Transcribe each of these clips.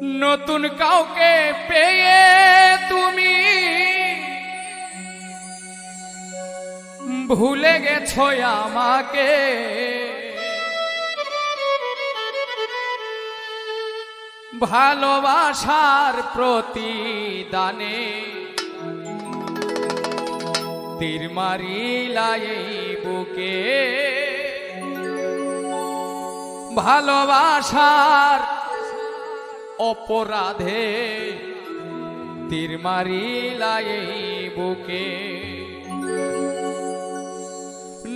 নতুন কাউকে পেয়ে তুমি ভুলে গেছো আমাকে, ভালোবাসার প্রতিদানে তীর মারিলা এই বুকে, ভালোবাসার অপরাধে তীর মারিলা এই বুকে।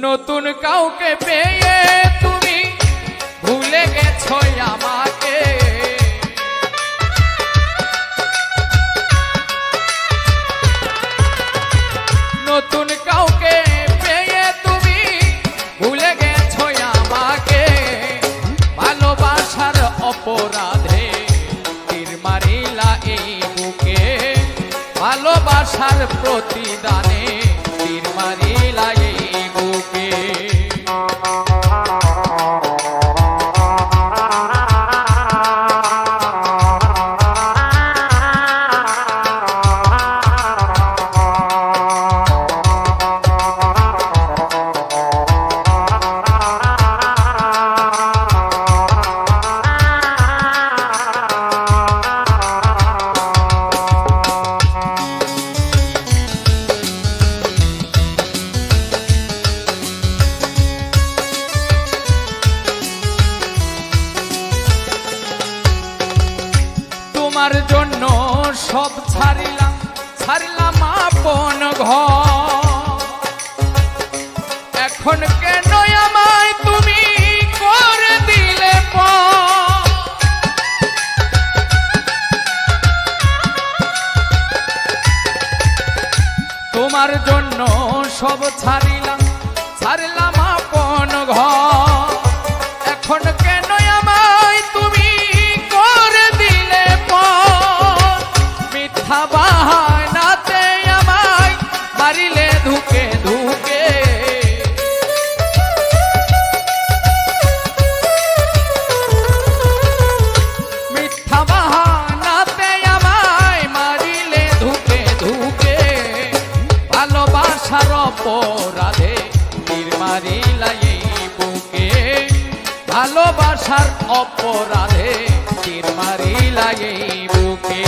নতুন কাউকে পেয়ে তুমি ভুলে গেছো আমাকে, নতুন কাউকে পেয়ে তুমি ভুলে গেছো আমাকে, ভালোবাসার অপরাধে তীর মারিলা এই বুকে, ভালোবাসার প্রতিদানে তীর মারিলা এই বুকে। তোমার জন্য সব ছাড়িলাম, ছাড়লাম আপন ঘর, এখন কেন আমায় তুমি করে দিলে পর? তোমার জন্য সব ছাড়িলাম, ছাড়লাম আপন ঘর, এখন কেন আমায় তুমি করে দিলে পর? মিথ্যা বাহানাতে আমায় মারিলে ধুকে ধুকে, মিথ্যা বাহানাতে আমায় মারিলে ধুকে ধুকে, ভালোবাসার অপরাধে তীর মারিলা এই বুকে, ভালোবাসার অপরাধে তীর মারিলা এই বুকে।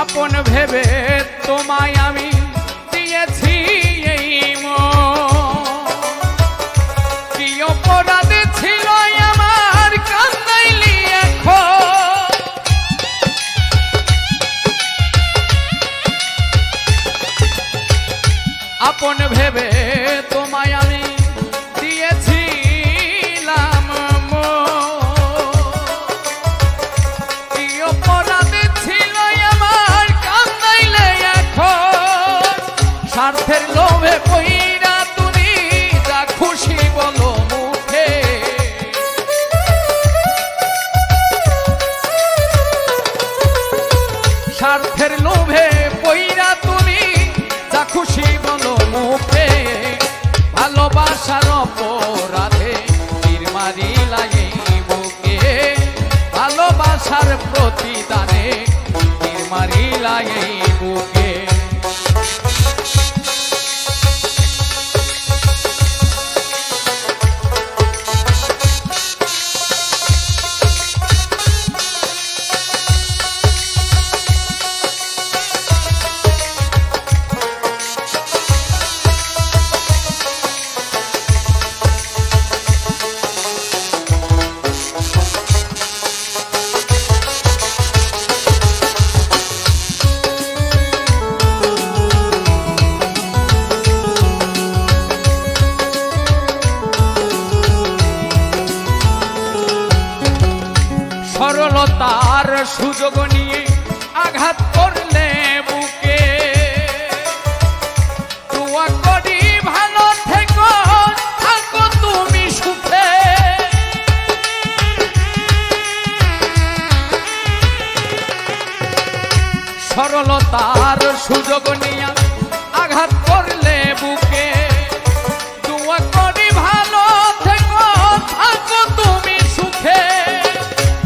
আপন ভেবে তোমায় আমি দিয়েছি এই মন, কি অপরাধ ছিল আমার কান্দাইলি এখন? আপন ভেবে তোমায় আমি দিয়েছিলাম মন, কি অপরাধ ছিল আমার কান্দাইলে এখন? স্বার্থের লোভে পইরা তুমি যা খুশি বলো মুখে, স্বার্থের লোভে পইরা তুমি যা খুশি বলো মুখে, ভালোবাসার অপরাধে তীর মারিলা এই বুকে, ভালোবাসার প্রতিদানে তীর মারিলা এই বুকে। সরলতার সুযোগ নিয়ে আঘাত করলে বুকে দোয়া করি ভালো থেকো থাকো তুমি সুখে সরলতার সুযোগ নিয়ে আঘাত করলে বুকে দোয়া করি ভালো থেকো থাকো তুমি সুখে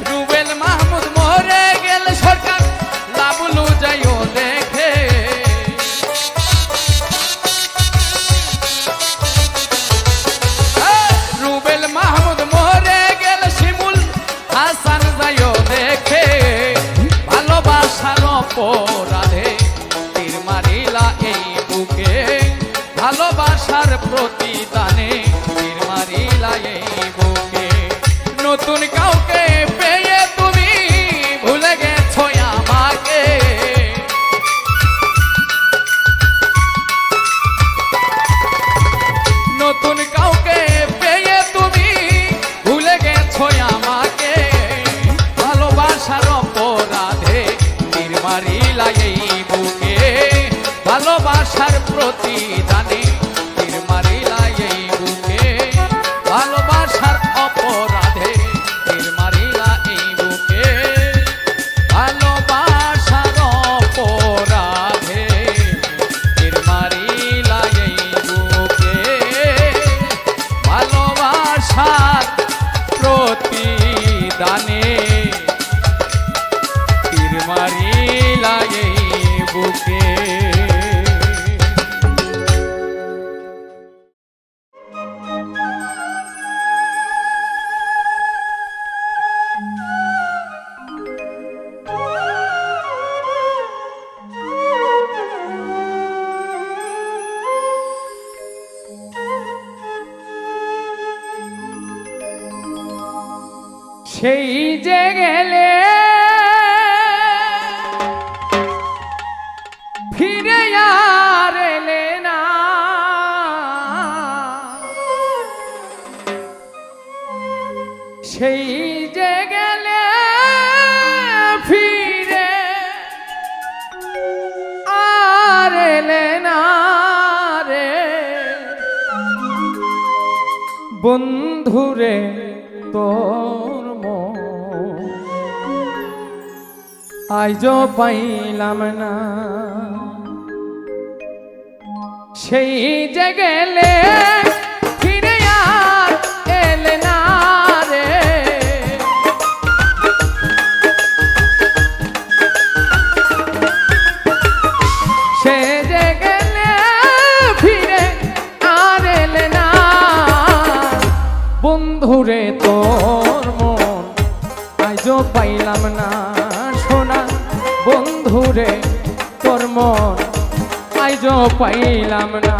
রুবেল মাহমুদ মরে গেল সরকার লাবলু যাইও দেখে রুবেল মাহমুদ মরে গেল শিমুল হাসান যাইও দেখে ভালোবাসার অপরাধে তীর মারিলা এই বুকে ভালোবাসার প্রতিদানে তীর মারিলা এই বুকে নতুন কাউকে পেয়ে তুমি ভুলে গেছো আমাকে নতুন কাউকে পেয়ে তুমি ভুলে গেছো আমাকে ভালোবাসার অপরাধে তীর মারিলা এই বুকে ভালোবাসার প্রতিদানে তীর মারিলা এই বুকে ভালোবাসার অপরাধে তীর মারিলা এই বুকে ভালোবাসার অপরাধে তীর মারিলা এই বুকে ভালোবাসার প্রতিদানে তীর মারিলা এই বুকে সেই যে গেলে ফিরে আর এলে না সেই যে গেলে ফিরে আর এলে না রে বন্ধুরে তোর আইজো পাইলাম না সেই যে গেলে ফিরে আর এলে না রে সে যে গেলে ফিরে আর এলে না বন্ধুরে তোর মন আইজো পাইলাম না সোনা বন্ধুরে তোর মন আইজো পাইলাম না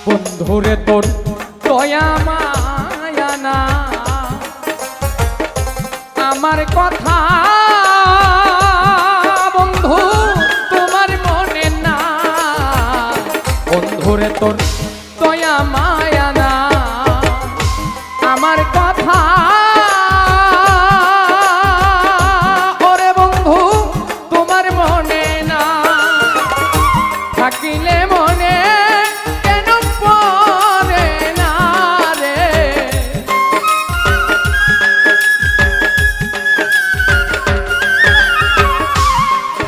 বন্ধুরে তোর দয়া মায়া না আমার কথা বন্ধু তোমার মনে না বন্ধুরে তোর দয়া মায়া না আমার কথা ওরে বন্ধু তোমার মনে না থাকিলে মনে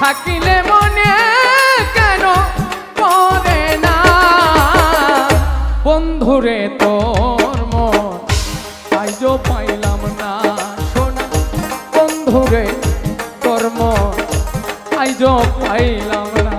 থাকিলে মনে কেন পড়ে না বন্ধুরে তোর মন আইজো পাইলাম না সোনা বন্ধুরে তোর মন আইজো পাইলাম না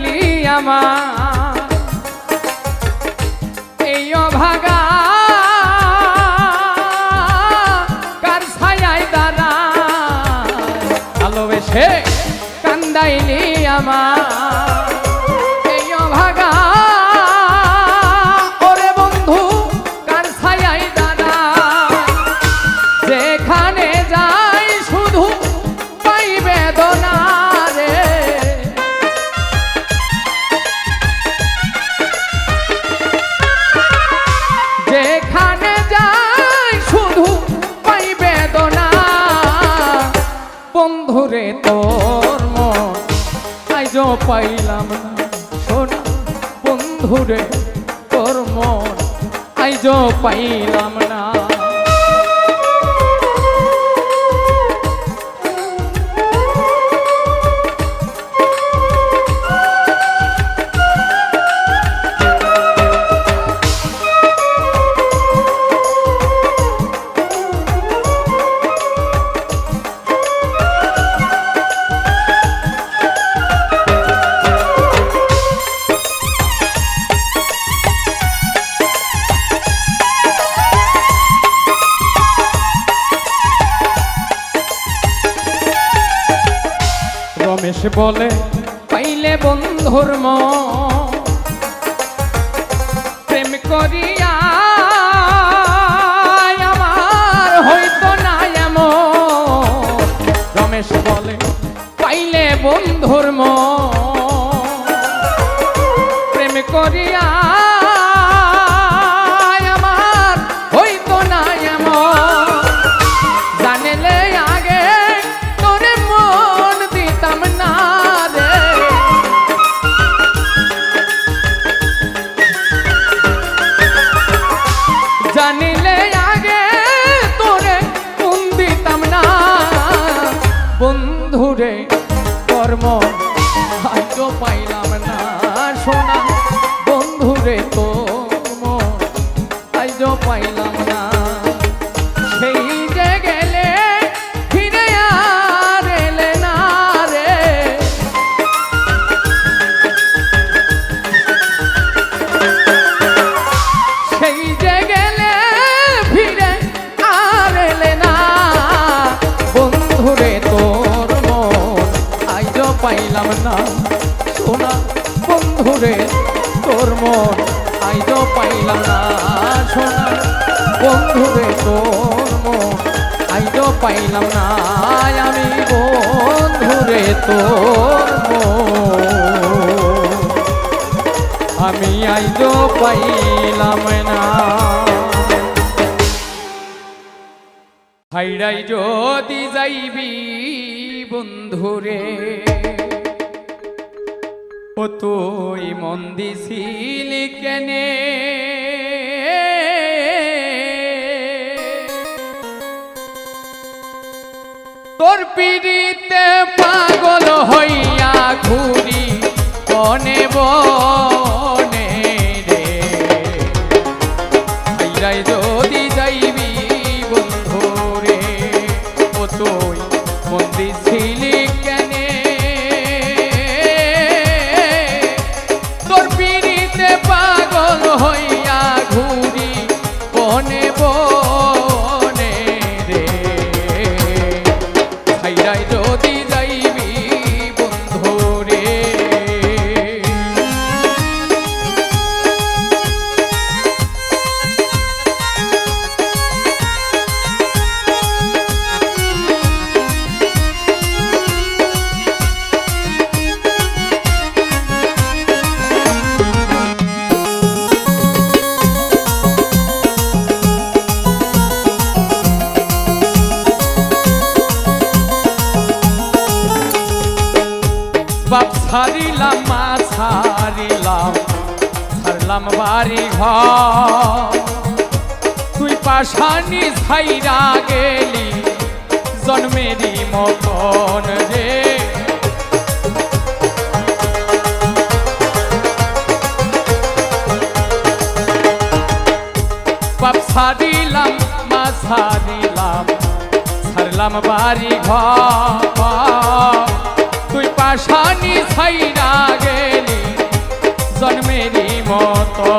কান্দাইলি আমার এই অভাগা কার ছায়ায় দাঁড়ায় ভালোবেসে কান্দাইলি আমার এই অভাগা ওরে বন্ধু কার ছায়ায় দাঁড়ায় যেখানে যাই শুধু পাই বেদনা রে যেখানে যাই শুধু পাই বেদনা বন্ধুরে তোর মন আইজো পাইলাম না সোনা বন্ধুরে তোর মন আইজো পাইলাম না রমেশ বলে পাইলে বন্ধুর মন প্রেম করিয়া আমার হইতো না এমন রমেশ বলে পাইলে বন্ধুর মন প্রেম করিয়া আমার হইতো না এমন জানলে আগে তোরে মন দিতাম না রে জানিলে আগে তোরে মন দিতাম না বন্ধুরে কর্ম আজও পাইলাম না সোনা বন্ধুরে তোর মন আজও পাইলাম না সেই যে গেলে ফিরে আর এলে না রে সেই যে গেলে ফিরে আর এলে না বন্ধুরে তোর মন আজও পাইলাম না সোনা বন্ধুরে তোর মন আজও পাইলাম না সোনা বন্ধুরে তোর মন আজও পাইলাম না আমি বন্ধুরে তোর মন আমি আজও পাইলাম না হাইরাই যদি যাইবি বন্ধুরে ও তুই মন দিছিলি কেনে তোর পিড়িতে পাগল হইয়া ঘুরি বনে বনে রে হাইরাই যদি যাইবি বন্ধুরে ও তুই মন দিছিলি কেনে তোর পিড়িতে পাগল হইয়া ঘুরি বনে বনে রে হাইরাই যদি যাইবি বন্ধুরে বাপ ছাড়িলাম মা ছাড়িলাম ছাড়লাম বাড়ি ঘর তুই পাশানি ছাইরা গেলি জন্মেরই মতন রে বাপ ছাড়িলাম মা ছাড়িলাম ছাড়লাম বাড়ি ঘর তুই পাশানি ছাইরা গেলি জন্মেরই মতো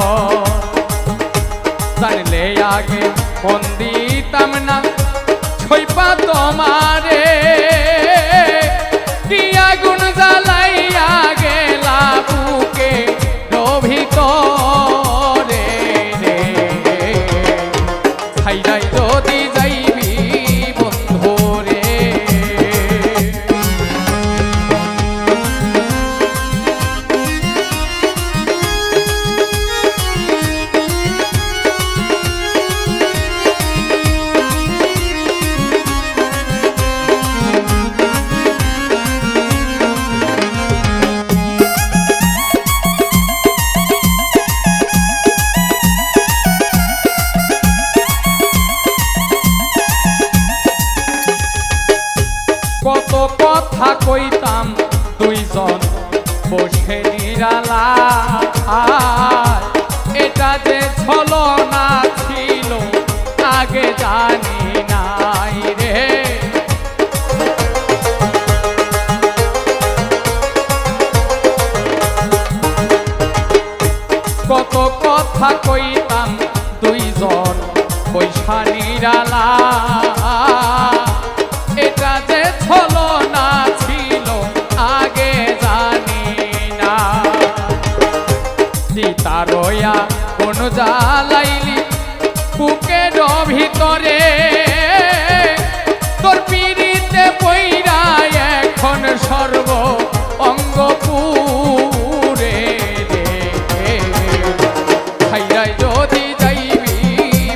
জানলে আগে মন দিতাম না ছইপা তোমারে কি আগুন জ্বালাইয়া গেলা বুকে ভিতরে রে ছাইরাই যদি যাইবি বন্ধু রে কত কথা কইতাম দুইজন বসে নিরালা এটা যে ছলনা ছিল আগে জানি নাই রে কত কথা কইতাম দুইজন বৈশা নিরালা এটা যে ছলনা ছিল আগে জানি না সীতারয়া কোন জ্বালাইলি বুকের ভিতরে তোর পিড়িতে পইরা এখন সর্ব অঙ্গ পুরে রে ছাইরাই যদি যাইবি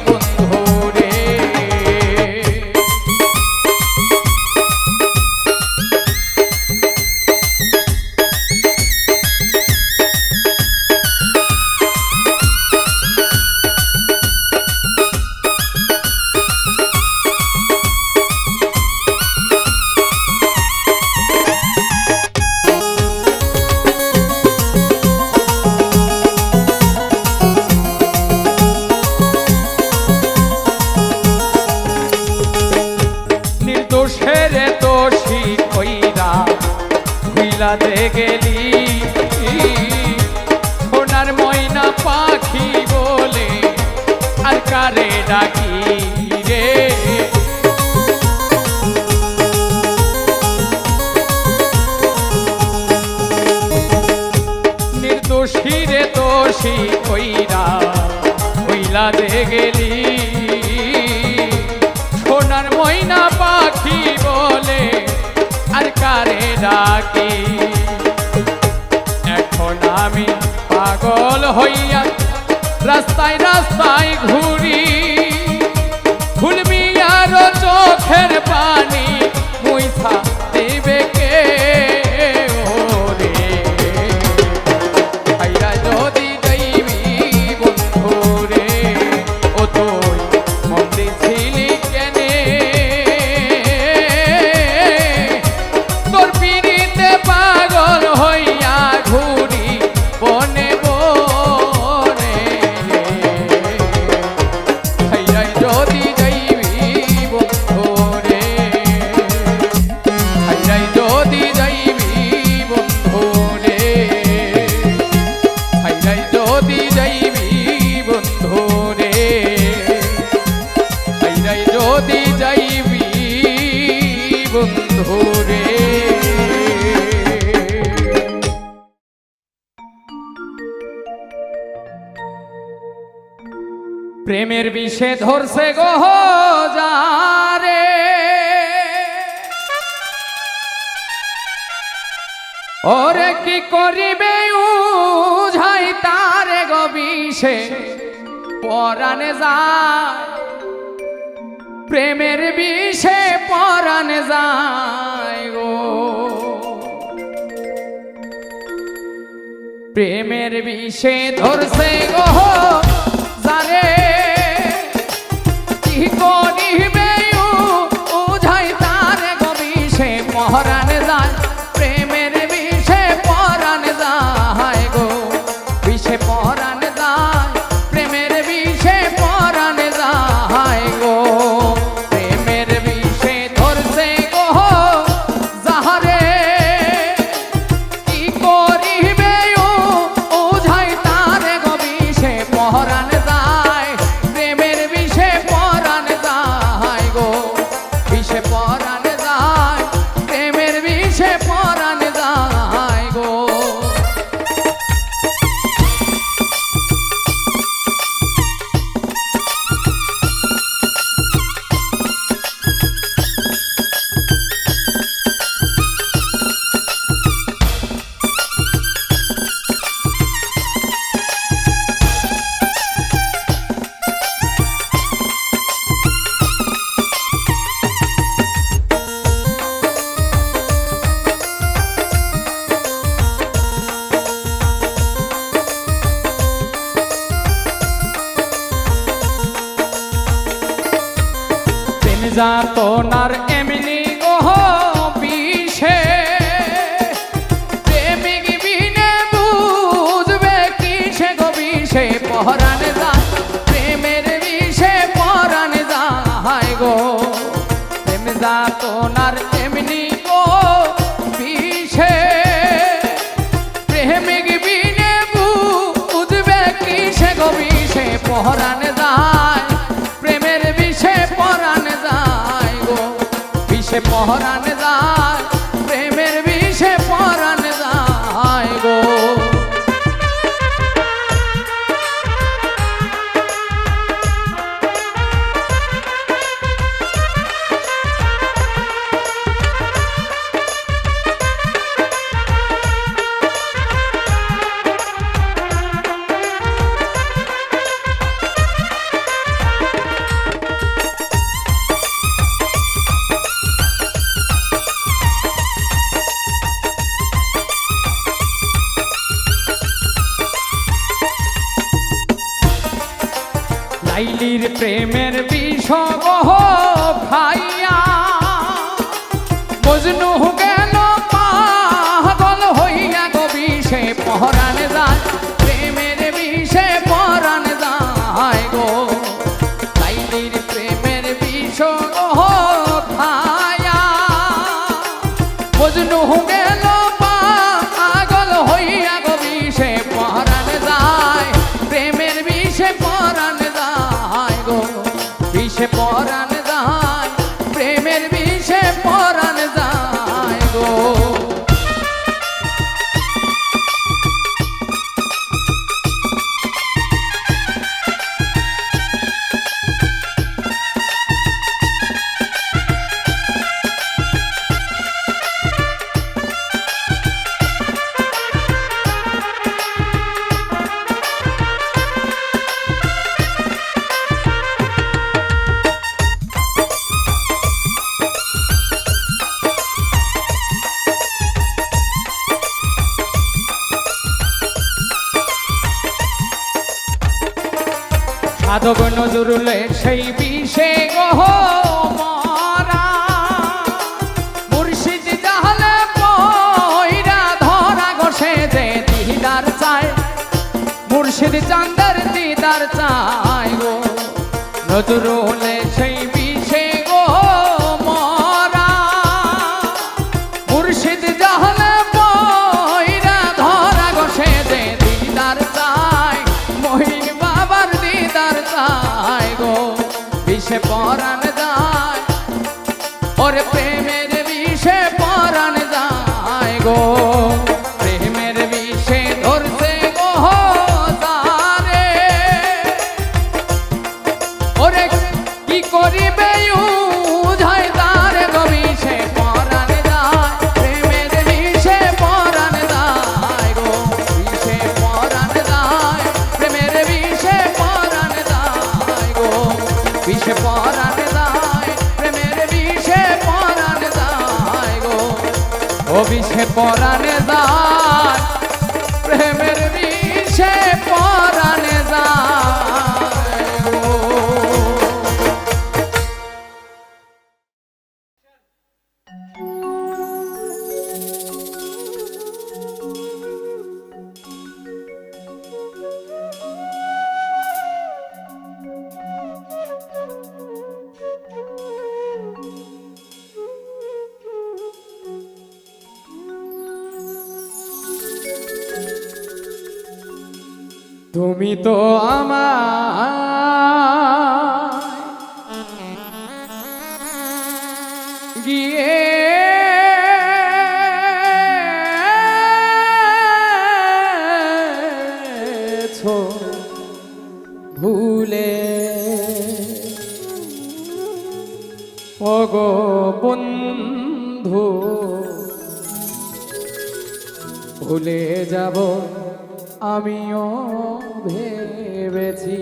বন্ধু রে নির্দোষের দোষী কইরা ভুইলা দে গেলি সোনার ময়না পাখি বলে আর কারে ডাকি রে নির্দোষী রে দোষী কইরা ভুইলা দে গেলি সোনার ময়না পাখি বলে আর কারে ডাকি এখন আমি পাগল হইয়া রাস্তায় রাস্তায় ঘুরি ভুলবি আরো চোখের পানি মুইসা দেবে কে ওরে আইরা যদি যাইবি বন্ধু রে ও তুই মন দিছিলি কেনে তোর পিড়িতে পাগল হইয়া ঘুরি বনে বনে ছাইরাই যদি যাইবি বন্ধু রে ছাইরাই যদি যাইবি বন্ধু রে ছাইরাই যদি যাইবি বন্ধু রে ছাইরাই যদি যাইবি বন্ধু রে প্রেমের বিষে ধরছে গো যারে ওরে কি করিবে উঝাই তারে গো বিষে পরানে যায় প্রেমের বিষে পরানে যায় গো প্রেমের বিষে ধরছে গো জানে কি করিবে উঝাই তারে গো বিষে পরানে যায় প্রেমের বিষে পরানে যায় গো বিষে পরানে যায় প্রেমের বিষে পরানে যায় গো প্রেমের বিষে ধরছে গো যাহারে নির্যাতনার এমনি গহ বিষে প্রেমিক বিনে বুঝবে কিসে গো বিষে পহরান যায় প্রেমের বিষে পরাণ যায় গো নির্যাতনার এমনি গো বিষে প্রেমিক বিনে বুঝবে কিসে গো বিষে পহরান যায় প্রেমের বিষে পরাণ যায় গো বিষে পহরাণ যায় প্রেমের বিষে পরাণ যায় গো লাইলির প্রেমের বিষগহ খাইয়া মজনু গেল পাগল হইয়া গো বিষে পহরান যায় প্রেমের বিষে পরাণ যায় গো লাইলির প্রেমের বিষগহ খাইয়া মজনু গেল পাগল হইয়া গো বিষে পহরান যায় প্রেমের বিষে পরাণ বিষে পরাণ যায় প্রেমের বিষে পরাণ যায় গো সাধক নজরুলে সেই বিষে গহ মরা মুর্শিদ জাহলে পয়রা ধরা গসে যে দিদার চায় মুর্শিদ চাঁদের দিদার চায় গো নজরুলে সেই বিষে গহ মরা মুর্শিদ জাহলে পয়রা ধরা গসে যে দিদার চায় মহিন বাবার দিদার চায় গো বিষে পরাণ যায় ওরে প্রেমের বিষে পরাণ যায় গো প্রেমের বিষে ধরছে গো তারে ওরে কি করিবে উঝায় তার গো বিষে পরাণ যায় প্রেমের বিষে পরাণ যায় গো বিষে পরাণ যায় প্রেমের বিষে পরাণ যায় গো বিষে পরাণ যায় প্রেমের বিষে পরাণ যায় গো ও বিষে পরাণ যায় প্রেমের বিষে পরাণ যায় গো তুমি তো আমায় গিয়ে ভুলে ওগো বন্ধু ভুলে যাব আমিও ভেবেছি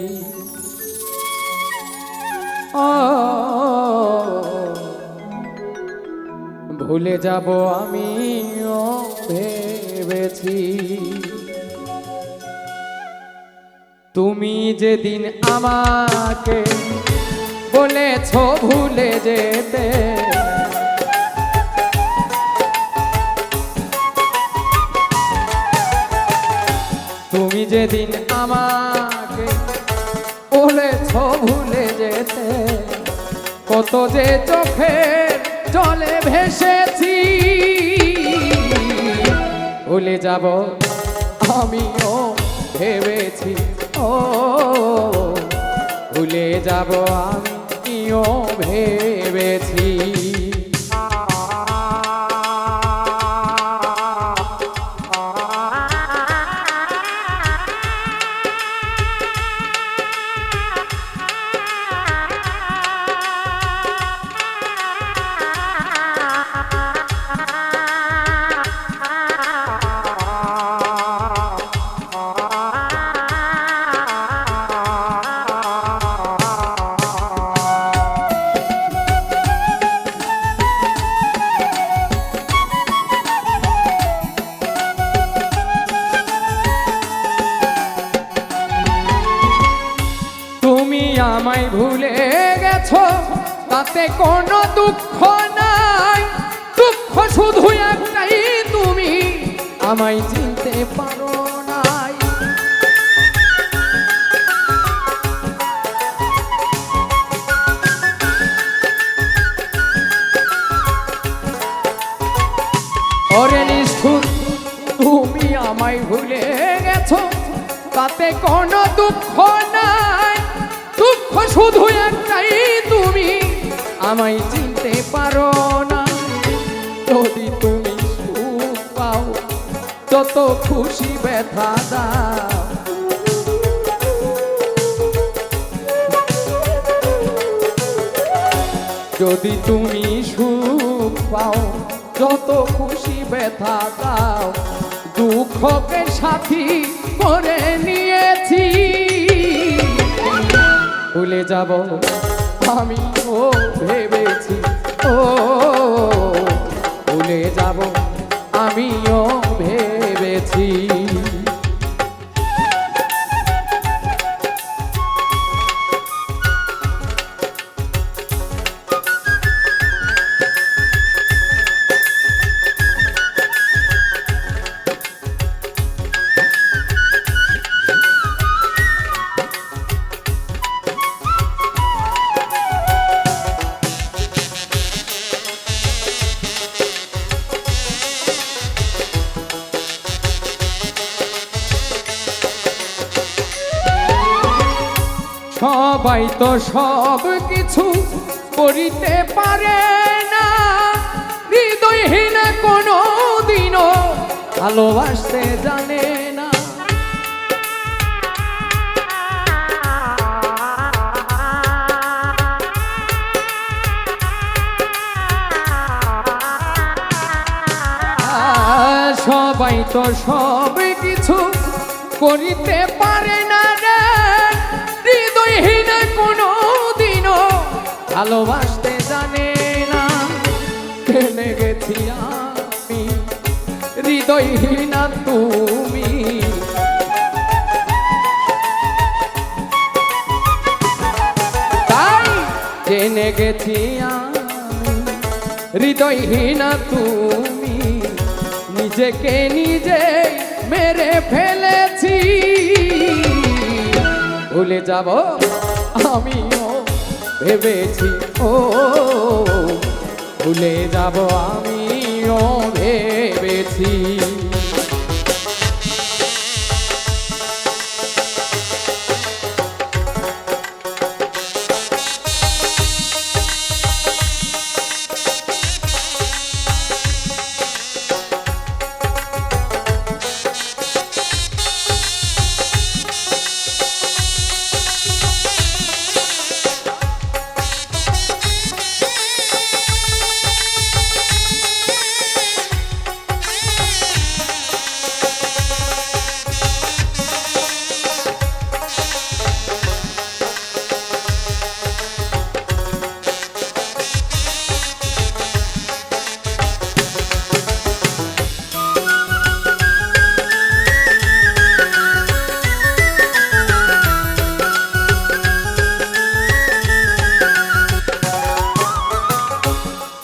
ভুলে যাব আমিও ভেবেছি তুমি যেদিন আমাকে বলেছ ভুলে যেতে, তুমি যেদিন আমাকে বলেছ ভুলে যেতে, কত যে চোখের জলে ভেসেছি। ভুলে যাব আমিও ভেবেছি, ও ভুলে যাব আমিও ভেবেছি। আমায় ভুলে গেছো তাতে কোনো দুঃখ নাই, দুঃখ শুধু একটাই, তুমি আমায় চিনতে পারো নাই। ওরে নিষ্ঠুর, তুমি আমায় ভুলে গেছো তাতে কোনো দুঃখ নাই, দুঃখ শুধু একটাই, তুমি আমায় চিনতে পারো না। যদি তুমি সুখ পাও যত খুশি ব্যথা দাও, যদি তুমি সুখ পাও যত খুশি ব্যথা দাও, দুঃখকে সাথী করে নিয়েছি। ভুলে যাব আমিও ভেবেছি, ও ভুলে যাব আমিও ভেবেছি। সবাই তো সব কিছু করিতে পারে না, হৃদয়হীন কোনো দিনও ভালোবাসতে জানে না। সবাই তো সব কিছু করিতে পারে না রে, হৃদয়হীন কোনো দিনও ভালোবাসতে জানে না। কেনে গেছি আমি হৃদয়হীন তুমি, তাই জেনে গেছি আমি হৃদয়হীন তুমি, নিজেকে নিজে মেরে ফেলেছি। ভুলে যাব আমিও ভেবেছি, ও ভুলে যাব আমিও ভেবেছি।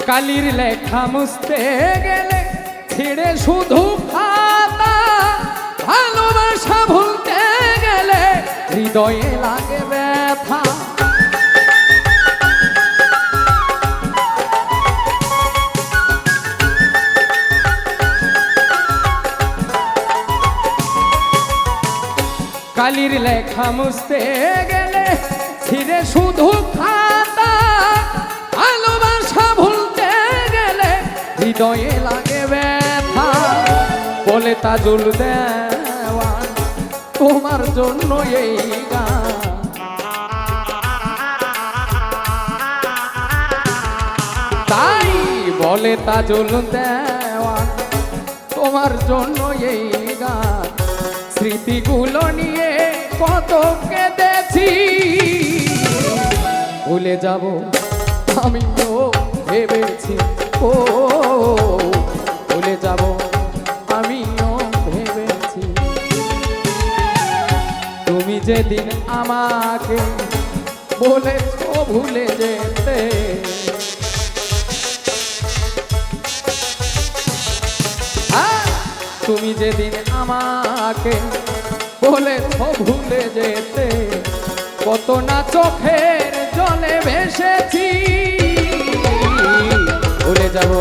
কালির লেখা মুছতে গেলে ছিঁড়ে শুধু খাতা, ভালোবাসা ভুলতে গেলে হৃদয়ে লাগে ব্যথা। কালির লেখা মুছতে গেলে ছিঁড়ে শুধু খাতা, ভালোবাসা ভুলতে গেলে হৃদয়ে লাগে ব্যথা। বলে তাজুল দেওয়ান তোমার জন্য এই গান, তাই বলে তাজুল দেওয়ান তোমার জন্য এই গান। স্মৃতিগুলো নিয়ে কত কেঁদেছি, ভুলে যাব আমিও ভেবেছি, ও ভুলে যাব আমিও ভেবেছি। তুমি যেদিন আমাকে বলেছো ভুলে যেতে, তুমি যেদিন আমাকে বলেছো ভুলে যেতে, কত না চোখের জলে ভেসেছি। ভুলে যাব